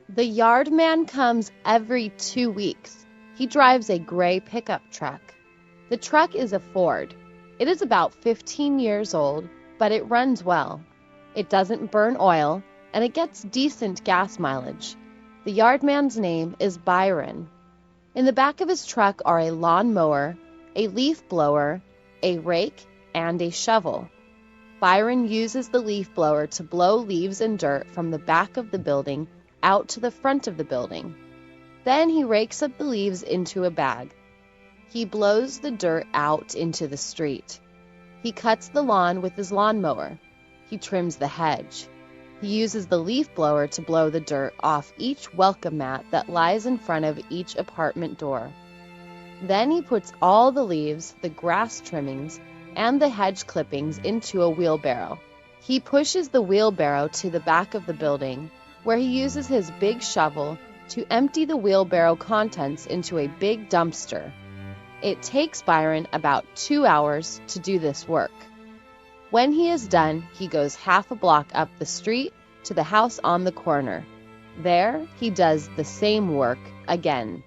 The yard man comes every 2 weeks. He drives a gray pickup truck. The truck is a Ford. It is about 15 years old, but it runs well. It doesn't burn oil, and it gets decent gas mileage. The yard man's name is Byron. In the back of his truck are a lawn mower, a leaf blower, a rake, and a shovel. Byron uses the leaf blower to blow leaves and dirt from the back of the building out to the front of the building. Then he rakes up the leaves into a bag. He blows the dirt out into the street. He cuts the lawn with his lawnmower. He trims the hedge. He uses the leaf blower to blow the dirt off each welcome mat that lies in front of each apartment door. Then he puts all the leaves, the grass trimmings, and the hedge clippings into a wheelbarrow. He pushes the wheelbarrow to the back of the building, where he uses his big shovel to empty the wheelbarrow contents into a big dumpster. It takes Byron about 2 hours to do this work. When he is done, he goes half a block up the street to the house on the corner. There, he does the same work again.